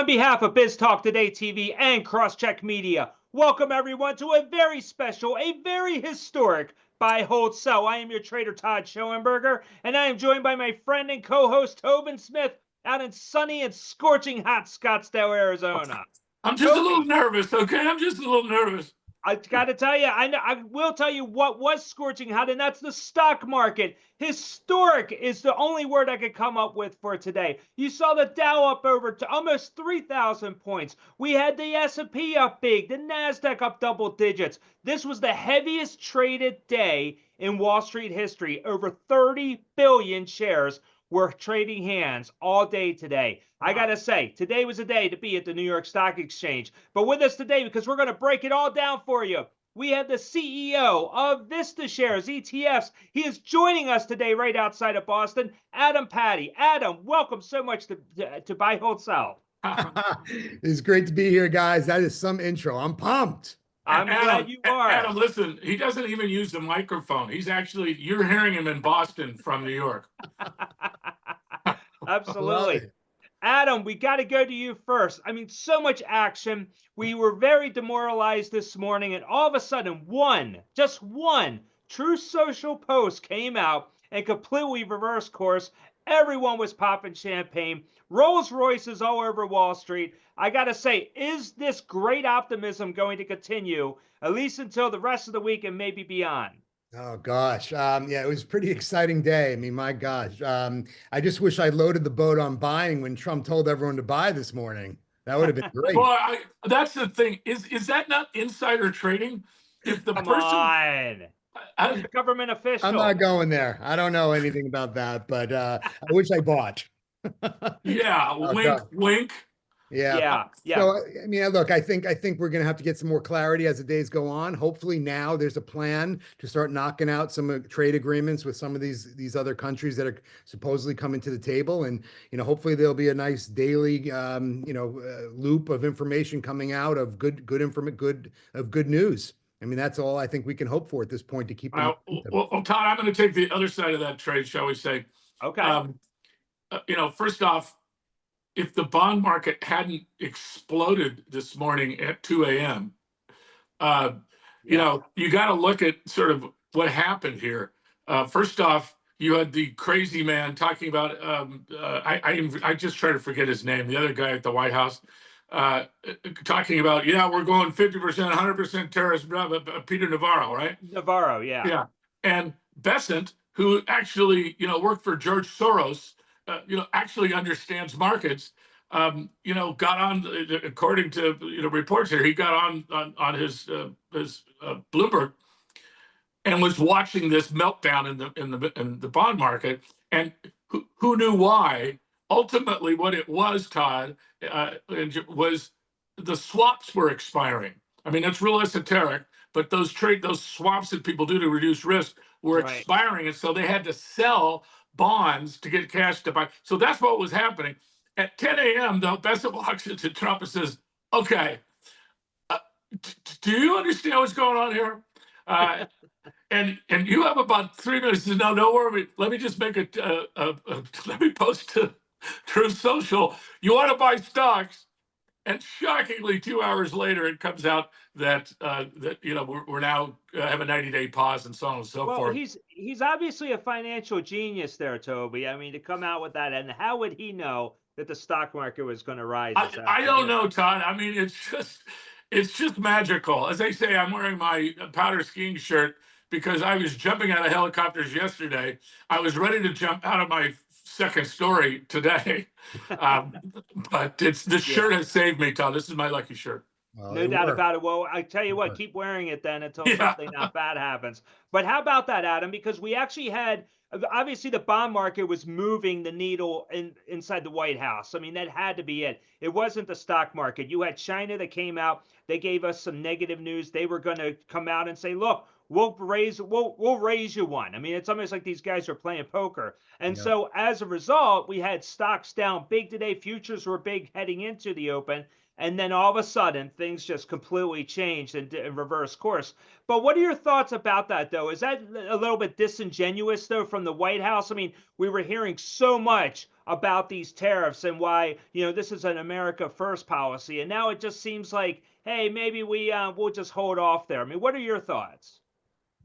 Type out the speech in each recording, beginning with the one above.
behalf of Biz Talk Today TV and CrossCheck Media, welcome everyone to a very special, a very historic buy, hold, sell. I am your trader, Todd Schoenberger, and I am joined by my friend and co-host, Tobin Smith, out in sunny and scorching hot Scottsdale, Arizona. I'm just a little nervous, okay? I'm just a little nervous. I got to tell you, I will tell you what was scorching hot, and that's the stock market. Historic is the only word I could come up with for today. You saw the Dow up over to almost 3,000 points. We had the S&P up big, the NASDAQ up double digits. This was the heaviest traded day in Wall Street history. Over 30 billion shares were trading hands all day today. I got to say, today was a day to be at the New York Stock Exchange. But with us today, because we're going to break it all down for you, we have the CEO of VistaShares ETFs. He is joining us today right outside of Boston, Patti. Adam, welcome so much to Buy, Hold, Sell. It's great to be here, guys. That is some intro. I'm pumped. I'm glad you are. Adam, listen, he doesn't even use the microphone. He's actually, you're hearing him in Boston from New York. Absolutely. Adam, we got to go to you first. I mean, so much action. We were very demoralized this morning, and all of a sudden, just one True Social post came out and completely reversed course. Everyone was popping champagne. Rolls Royces all over Wall Street. I got to say, is this great optimism going to continue, at least until the rest of the week and maybe beyond? Oh, gosh. Yeah, it was a pretty exciting day. I mean, my gosh. I just wish I loaded the boat on buying when Trump told everyone to buy this morning. That would have been great. Well, that's the thing. Is that not insider trading? If the Come on. I'm a government official. I'm not going there. I don't know anything about that, but I wish I bought. Yeah, wink, wink. Yeah. So, I mean, look, I think we're going to have to get some more clarity as the days go on. Hopefully now there's a plan to start knocking out some trade agreements with some of these other countries that are supposedly coming to the table. And, hopefully there'll be a nice daily, loop of information coming out of good news. I mean, that's all I think we can hope for at this point to keep them. Well, Todd, I'm going to take the other side of that trade, shall we say. Okay. First off, if the bond market hadn't exploded this morning at 2 a.m., you got to look at sort of what happened here. First off, you had the crazy man talking about, I just try to forget his name, the other guy at the White House, talking about, we're going 50%, 100% tariffs, Peter Navarro, right? Navarro, yeah. Yeah. And Besant, who actually, worked for George Soros, actually understands markets, got on, according to reports here, he got on his Bloomberg and was watching this meltdown in the bond market, and who knew why? Ultimately, what it was, Todd, was the swaps were expiring. I mean, it's real esoteric, but those swaps that people do to reduce risk were expiring, and so they had to sell bonds to get cash to buy. So that's what was happening. At 10 a.m., though, Besant walks into Trump and says, okay, do you understand what's going on here? And you have about 3 minutes. He says, no, don't worry. Let me just make let me post to Truth Social. You want to buy stocks? And shockingly, 2 hours later, it comes out that we're now have a 90-day pause and so on and so forth. Well, he's obviously a financial genius there, Toby. I mean, to come out with that, and how would he know that the stock market was going to rise? I don't know, Todd. I mean, it's just magical. As I say, I'm wearing my powder skiing shirt because I was jumping out of helicopters yesterday. I was ready to jump out of my second story today, but the shirt has saved me, Todd. This is my lucky shirt. Well, no doubt about it. Well, I tell you what, keep wearing it then until something not bad happens. But how about that, Adam? Because we actually had, obviously the bond market was moving the needle inside the White House. I mean, that had to be it. It wasn't the stock market. You had China that came out. They gave us some negative news. They were going to come out and say, look, we'll raise you one. I mean, it's almost like these guys are playing poker. And so as a result, we had stocks down big today. Futures were big heading into the open. and then all of a sudden things just completely changed and reverse course. But what are your thoughts about that, though? Is that a little bit disingenuous, though, from the White House? I mean, we were hearing so much about these tariffs and why, this is an America first policy, and now it just seems like, hey, maybe we'll just hold off there. I mean, what are your thoughts?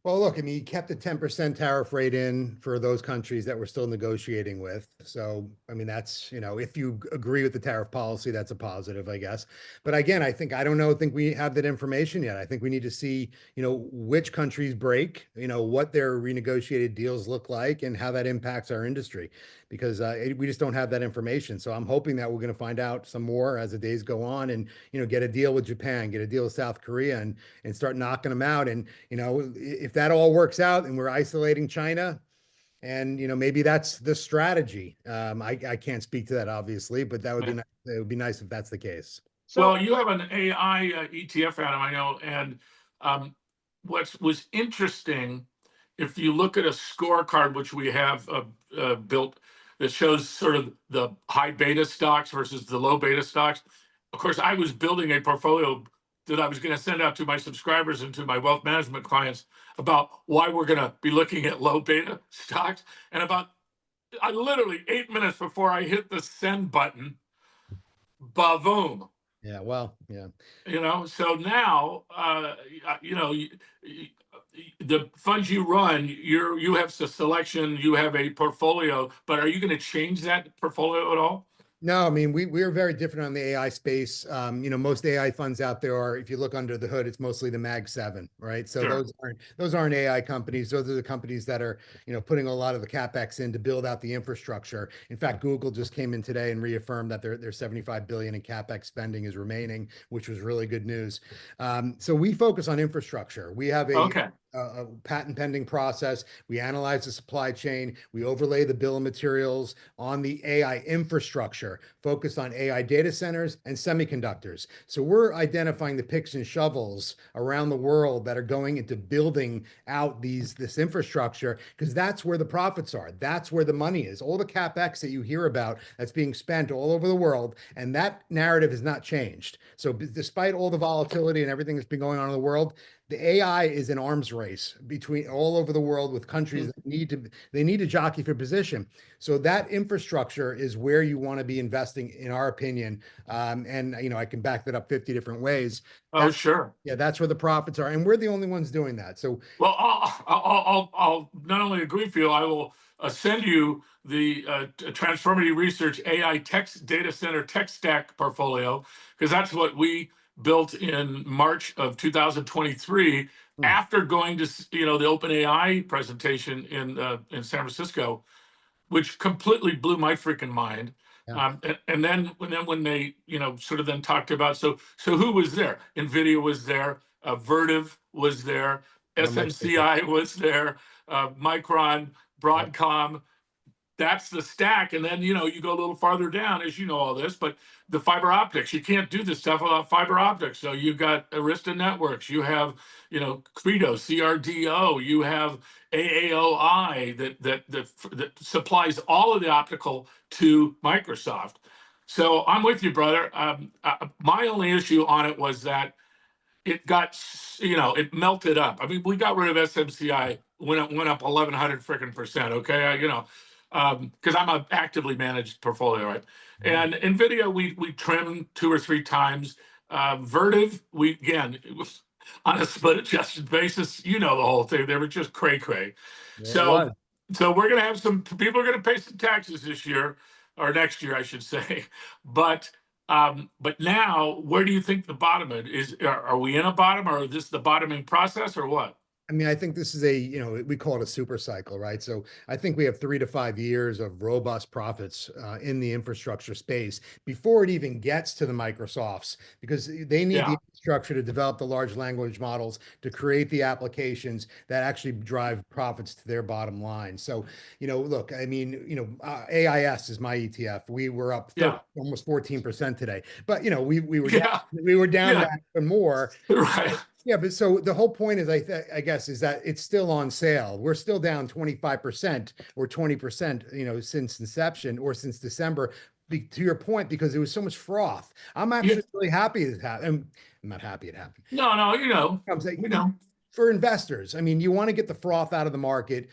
Well, look, I mean, he kept a 10% tariff rate in for those countries that we're still negotiating with. So, I mean, that's, if you agree with the tariff policy, that's a positive, I guess. But again, I don't think we have that information yet. I think we need to see, which countries break, what their renegotiated deals look like and how that impacts our industry, because we just don't have that information. So I'm hoping that we're going to find out some more as the days go on and, get a deal with Japan, get a deal with South Korea and start knocking them out. And, if that all works out and we're isolating China, and maybe that's the strategy. I can't speak to that obviously, but that would be nice. It would be nice if that's the case. Well, you have an AI ETF, Adam, I know, and what was interesting, if you look at a scorecard which we have built that shows sort of the high beta stocks versus the low beta stocks. Of course, I was building a portfolio that I was going to send out to my subscribers and to my wealth management clients about why we're going to be looking at low beta stocks. And I literally 8 minutes before I hit the send button, bavoom. Yeah, well, yeah. So now, the funds you run, you have a selection, you have a portfolio, but are you going to change that portfolio at all? No, I mean, we're very different on the AI space. Most AI funds out there are, if you look under the hood, it's mostly the Mag 7, right? So Sure. those aren't AI companies. Those are the companies that are, putting a lot of the CapEx in to build out the infrastructure. In fact, Google just came in today and reaffirmed that their 75 billion in CapEx spending is remaining, which was really good news. So we focus on infrastructure. We have a patent pending process. We analyze the supply chain. We overlay the bill of materials on the AI infrastructure, focused on AI data centers and semiconductors. So we're identifying the picks and shovels around the world that are going into building out this infrastructure, because that's where the profits are. That's where the money is. All the CapEx that you hear about that's being spent all over the world, and that narrative has not changed. So despite all the volatility and everything that's been going on in the world, the AI is an arms race between all over the world with countries that need to jockey for position. So that infrastructure is where you want to be investing, in our opinion. And I can back that up 50 different ways. Sure. Yeah, that's where the profits are, and we're the only ones doing that. So, well, I'll not only agree with you, I will send you the Transformative Research AI data center tech stack portfolio, because that's what we built in March of 2023 after going to the OpenAI presentation in San Francisco, which completely blew my freaking mind. Yeah. And then when they sort of then talked about so who was there? NVIDIA was there, Vertiv was there, SMCI was there, Micron, Broadcom. That's the stack. And then, you go a little farther down, as you know all this, but the fiber optics, you can't do this stuff without fiber optics. So you've got Arista Networks, you have, Credo, CRDO, you have AAOI that supplies all of the optical to Microsoft. So I'm with you, brother. My only issue on it was that it got, it melted up. I mean, we got rid of SMCI when it went up 1,100 freaking percent. Okay, because I'm an actively managed portfolio, right? And NVIDIA, we trimmed 2 or 3 times. Vertiv, it was on a split adjusted basis. The whole thing. They were just cray. Yeah, so we're gonna have some people are gonna pay some taxes this year or next year, I should say. But now, where do you think the bottom is? Are we in a bottom, or is this the bottoming process, or what? I mean, I think this is we call it a super cycle, right? So I think we have 3 to 5 years of robust profits in the infrastructure space before it even gets to the Microsofts, because they need the infrastructure to develop the large language models, to create the applications that actually drive profits to their bottom line. So, look, I mean, AIS is my ETF. We were up almost 14% today, but we were down that and more. Right. Yeah, but so the whole point is, I guess, is that it's still on sale. We're still down 25% or 20%, since inception or since December. to your point, because there was so much froth. I'm actually really happy it happened. I'm not happy it happened. No, I'm saying, we know. for investors, I mean, you want to get the froth out of the market.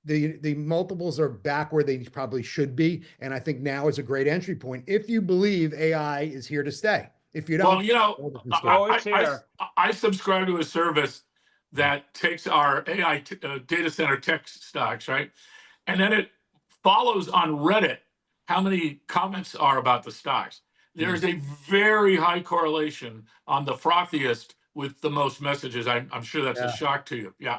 The multiples are back where they probably should be, and I think now is a great entry point if you believe AI is here to stay. If you don't, Well, oh, it's here. I subscribe to a service that takes our AI data center tech stocks, right? And then it follows on Reddit how many comments are about the stocks. There's a very high correlation on the frothiest with the most messages. I'm sure that's a shock to you. Yeah,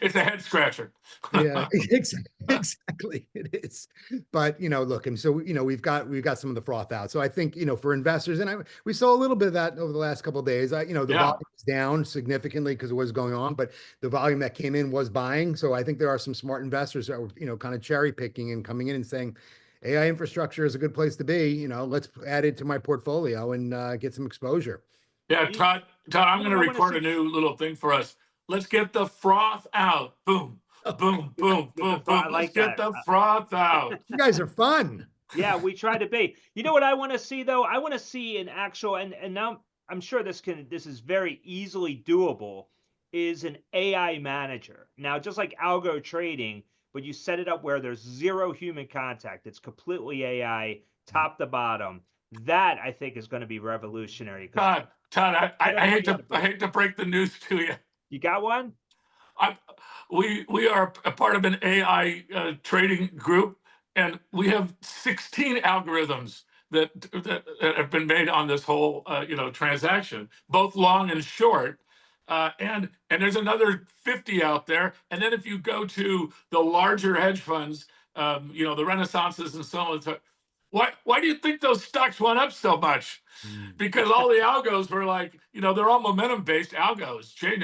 it's a head scratcher. Yeah, exactly. It is. But look, and so we've got some of the froth out. So I think for investors, and we saw a little bit of that over the last couple of days. The volume is down significantly because of what's going on, but the volume that came in was buying. So I think there are some smart investors that were kind of cherry picking and coming in and saying, AI infrastructure is a good place to be. Let's add it to my portfolio and get some exposure. Yeah, Todd, I'm going to record a new little thing for us. Let's get the froth out. Boom, boom, boom, boom, boom. Let's get the froth out. You guys are fun. Yeah, we try to be. You know what I want to see though? I want to see an actual, and now I'm sure this is very easily doable, is an AI manager. Now, just like algo trading, but you set it up where there's zero human contact. It's completely AI, top to bottom. That I think is going to be revolutionary. Todd, I hate to break the news to you. You got one? We are a part of an AI trading group, and we have 16 algorithms that have been made on this whole transaction, both long and short. And there's another 50 out there. And then if you go to the larger hedge funds, the Renaissances and so on, why do you think those stocks went up so much? Because all the algos were like, they're all momentum based algos. Jay,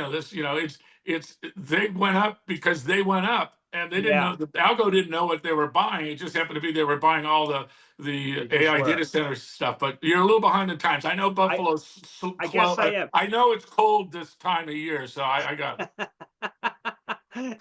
they went up because they went up, and they didn't know, the algo didn't know what they were buying. It just happened to be they were buying all the AI data center stuff. But you're a little behind the times. I know Buffalo's I guess I am. I know it's cold this time of year, so I got it.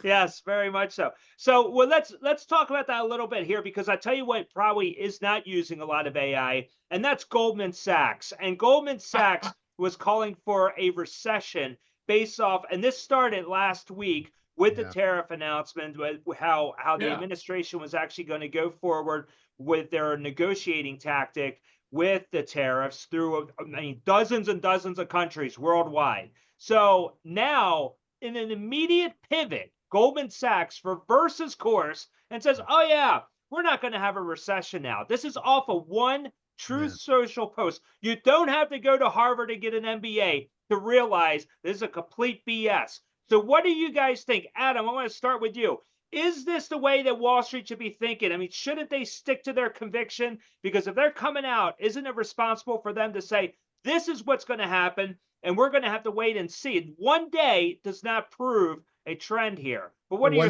Yes, very much so. So, well, let's talk about that a little bit here, because I tell you what probably is not using a lot of AI, and that's Goldman Sachs. And Goldman Sachs was calling for a recession based off, and this started last week with the tariff announcement, with how the administration was actually going to go forward with their negotiating tactic with the tariffs through dozens and dozens of countries worldwide. So now, in an immediate pivot, Goldman Sachs reverses course and says, oh yeah, we're not going to have a recession now. This is off of one Truth Social post. You don't have to go to Harvard to get an MBA to realize this is a complete BS. So what do you guys think? Adam, I want to start with you. Is this the way that Wall Street should be thinking? I mean, shouldn't they stick to their conviction? Because if they're coming out, isn't it responsible for them to say, this is what's going to happen, and we're going to have to wait and see? One day does not prove a trend here. But what are your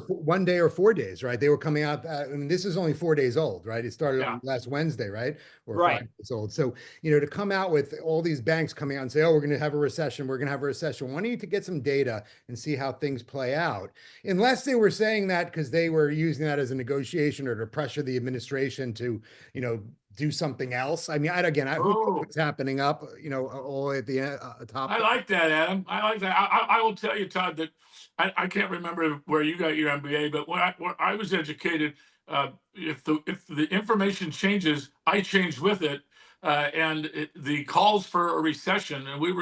thoughts? One day or 4 days, right? They were coming out. This is only 4 days old, right? It started on last Wednesday, right? Or 5 days old. So, to come out with all these banks coming out and say, oh, we're going to have a recession. We're going to have a recession. Why don't you get some data and see how things play out? Unless they were saying that because they were using that as a negotiation or to pressure the administration to, do something else. I mean, who knows what's happening up, all at the top. I like that, Adam. I like that. I will tell you, Todd, that I can't remember where you got your MBA, but when I was educated, if the information changes, I change with it. The calls for a recession, and we've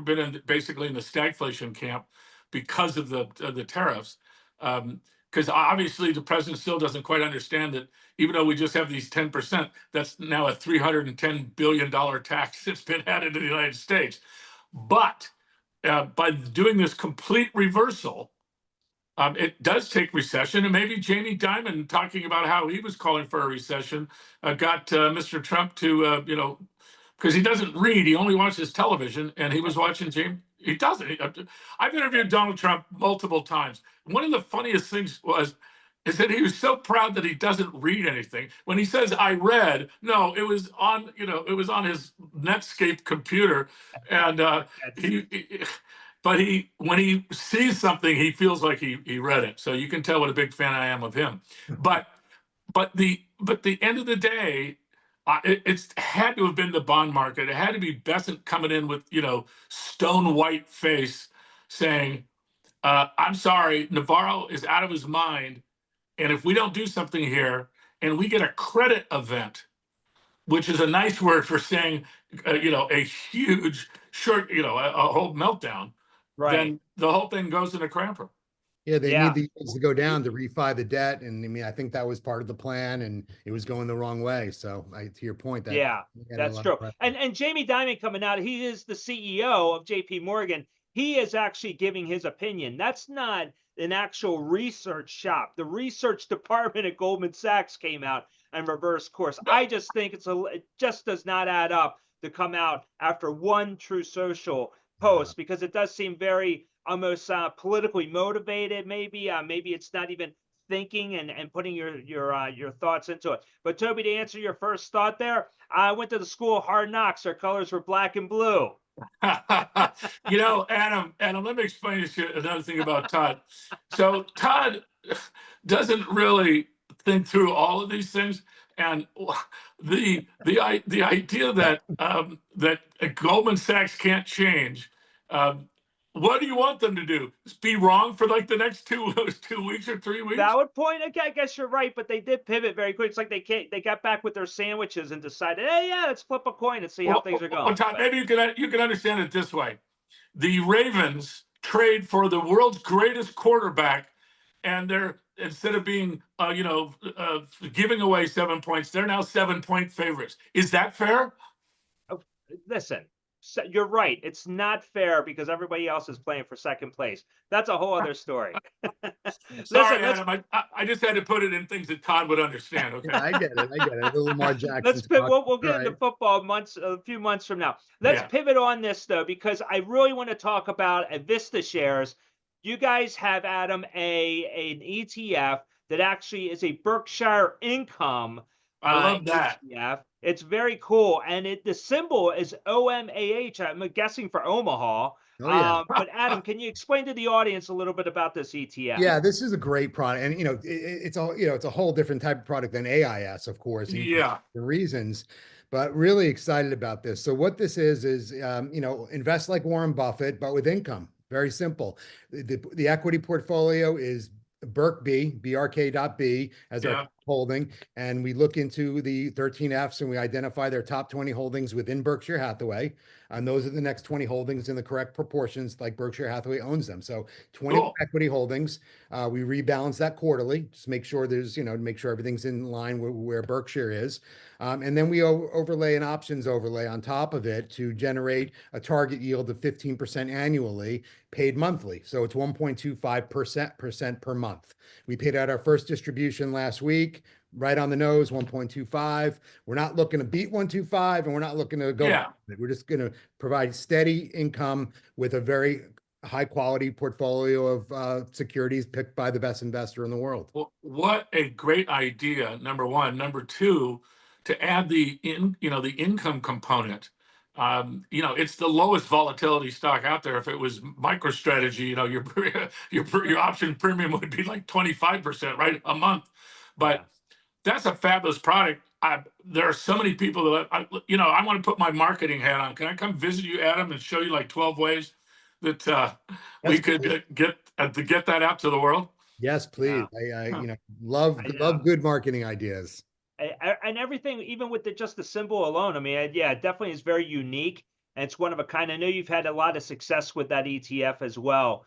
been basically in the stagflation camp because of the tariffs. Because obviously the president still doesn't quite understand that even though we just have these 10%, that's now a $310 billion tax that's been added to the United States. But by doing this complete reversal, it does take recession. And maybe Jamie Dimon, talking about how he was calling for a recession, got Mr. Trump to, because he doesn't read, he only watches television, and he was watching Jamie. He doesn't. I've interviewed Donald Trump multiple times. One of the funniest things is that he was so proud that he doesn't read anything. When he says "I read," no, it was on his Netscape computer, and when he sees something, he feels like he read it. So you can tell what a big fan I am of him. But the end of the day, It's had to have been the bond market. It had to be Bessent coming in with, stone white face saying, I'm sorry, Navarro is out of his mind. And if we don't do something here and we get a credit event, which is a nice word for saying, a huge short, a whole meltdown, Right. then the whole thing goes in a cramper. Yeah, they Yeah. need the yields to go down to refi the debt. And I mean, I think that was part of the plan and it was going the wrong way. So to your point, that Yeah, had a that's lot of true. pressure. And Jamie Dimon coming out, he is the CEO of JP Morgan. He is actually giving his opinion. That's not an actual research shop. The research department at Goldman Sachs came out and reversed course. I just think it just does not add up to come out after one True Social post, because it does seem very almost politically motivated. Maybe it's not even thinking and putting your thoughts into it. But Toby, to answer your first thought there, I went to the school of Hard Knocks. Our colors were black and blue. Adam, let me explain to you another thing about Todd. So Todd doesn't really think through all of these things, and the idea that that Goldman Sachs can't change. What do you want them to do? Just be wrong for like the next 2 weeks or 3 weeks? Valid point. Okay, I guess you're right, but they did pivot very quick. It's like they got back with their sandwiches and decided, hey, yeah, let's flip a coin and see how things are going. Todd, maybe you can understand it this way. The Ravens trade for the world's greatest quarterback, and they're, instead of being giving away 7 points, they're now 7-point favorites. Is that fair? Listen, you're right. It's not fair because everybody else is playing for second place. That's a whole other story. Sorry, Adam. I just had to put it in things that Todd would understand. Okay. Yeah, I get it. A little Lamar Jackson. Let's we'll get into football a few months from now. Let's pivot on this though, because I really want to talk about VistaShares. You guys have, Adam, an ETF that actually is a Berkshire Income. I love that. ETF. It's very cool, and the symbol is OMAH. I'm guessing for Omaha. Oh, yeah. But Adam, can you explain to the audience a little bit about this ETF? Yeah, this is a great product, and it's a whole different type of product than AIS, of course. Yeah, the reasons, but really excited about this. So what this is invest like Warren Buffett, but with income. Very simple. The equity portfolio is BRK.B as our holding, and we look into the 13 Fs and we identify their top 20 holdings within Berkshire Hathaway, and those are the next 20 holdings in the correct proportions, like Berkshire Hathaway owns them. So 20 equity holdings. We rebalance that quarterly, just make sure make sure everything's in line where Berkshire is, and then we overlay an options overlay on top of it to generate a target yield of 15% annually, paid monthly. So it's 1.25% per month. We paid out our first distribution last week, right on the nose, 1.25. We're not looking to beat 1.25, and we're not looking to go. Yeah. We're just going to provide steady income with a very high quality portfolio of securities picked by the best investor in the world. Well, what a great idea, number one. Number two, to add the income component. It's the lowest volatility stock out there. If it was MicroStrategy, your option premium would be like 25%, right, a month. But that's a fabulous product. There are so many people that I want to put my marketing hat on. Can I come visit you, Adam, and show you like 12 ways that we could get that out to the world? Yes, please. I love good marketing ideas. And everything, even with just the symbol alone. I mean, it definitely is very unique, and it's one of a kind. I know you've had a lot of success with that ETF as well,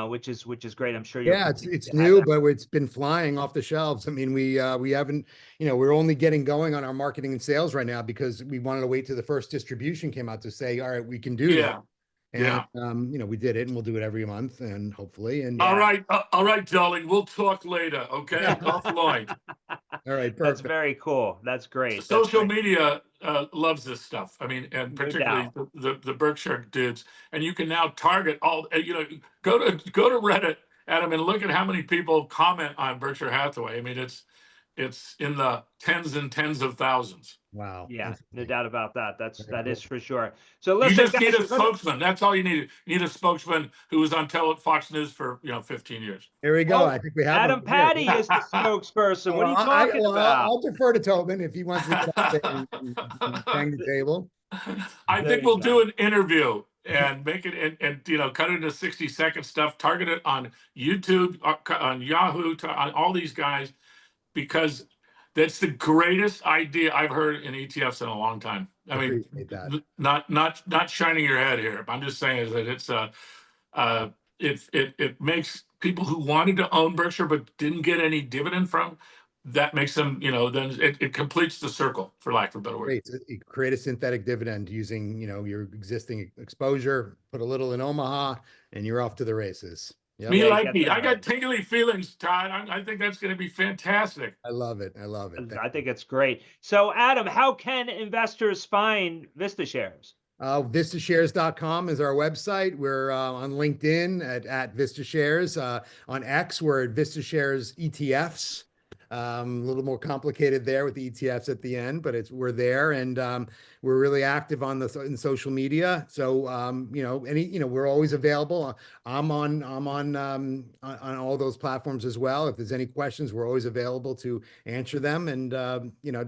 which is great. I'm sure. It's new, but it's been flying off the shelves. I mean, we haven't, we're only getting going on our marketing and sales right now because we wanted to wait till the first distribution came out to say, all right, we can do that. And we did it, and we'll do it every month, and hopefully. And all right, darling, we'll talk later. Okay, offline. All right, perfect. That's very cool. That's great. Social media loves this stuff. I mean, and particularly the Berkshire dudes. And you can now target all. Go to Reddit, Adam, and look at how many people comment on Berkshire Hathaway. I mean, it's in the tens and tens of thousands. Wow. Yeah, no Interesting. doubt about that. Very That cool. is for sure. So You listen, just guys, need a we're gonna- spokesman. That's all you need. You need a spokesman who was on Fox News for 15 years. Here we go. Oh, I think we have Adam one here. Patti is the spokesperson. What are you talking about? I'll defer to Tobin if he wants to get up there and bang the table. I There think you we'll go. do an interview and make it and cut it into 60-second stuff, target it on YouTube, on Yahoo, on all these guys, because that's the greatest idea I've heard in ETFs in a long time. I mean, Appreciate that. not shining your head here. I'm just saying is that it makes people who wanted to own Berkshire but didn't get any dividend from, that makes them, then it completes the circle, for lack of a better word. Great. You create a synthetic dividend using, your existing exposure, put a little in Omaha, and you're off to the races. Yep. Me Yeah, like get me. that I got right. tingly feelings, Todd. I think that's going to be fantastic. I love it. I love it. I think it's great. So, Adam, how can investors find VistaShares? VistaShares.com is our website. We're on LinkedIn at VistaShares. On X, we're at VistaShares ETFs. A little more complicated there with the ETFs at the end, but we're there, and we're really active in social media. So we're always available. I'm on all those platforms as well. If there's any questions, we're always available to answer them. And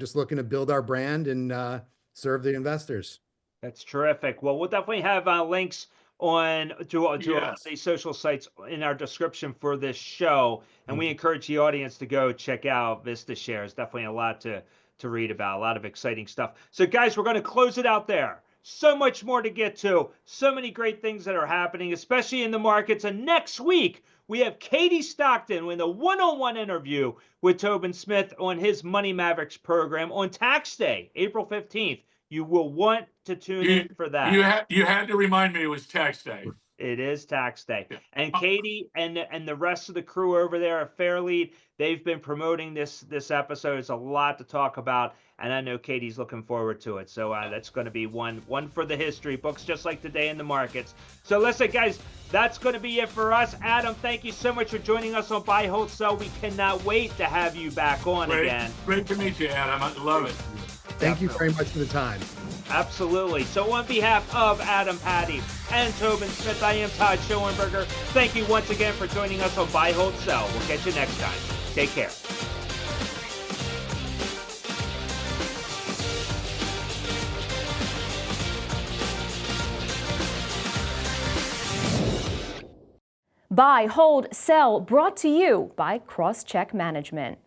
just looking to build our brand and serve the investors. That's terrific. Well, we'll definitely have links to Yes. the social sites in our description for this show, and we encourage the audience to go check out VistaShares. Definitely a lot to read about, a lot of exciting stuff. So, guys, we're going to close it out there. So much more to get to. So many great things that are happening, especially in the markets. And next week, we have Katie Stockton with a one-on-one interview with Tobin Smith on his Money Mavericks program on tax day, April 15th. You will want to tune in for that. You had to remind me it was tax day. It is tax day. And Katie and the rest of the crew over there at Fairlead, they've been promoting this episode. It's a lot to talk about, and I know Katie's looking forward to it. So that's going to be one for the history books, just like today in the markets. So listen, guys, that's going to be it for us. Adam, thank you so much for joining us on Buy, Hold, Sell. We cannot wait to have you back on again. Great to meet you, Adam. I love it. Thank you very much for the time. Absolutely. So on behalf of Adam Patti and Tobin Smith, I am Todd Schoenberger. Thank you once again for joining us on Buy, Hold, Sell. We'll catch you next time. Take care. Buy, Hold, Sell, brought to you by CrossCheck Management.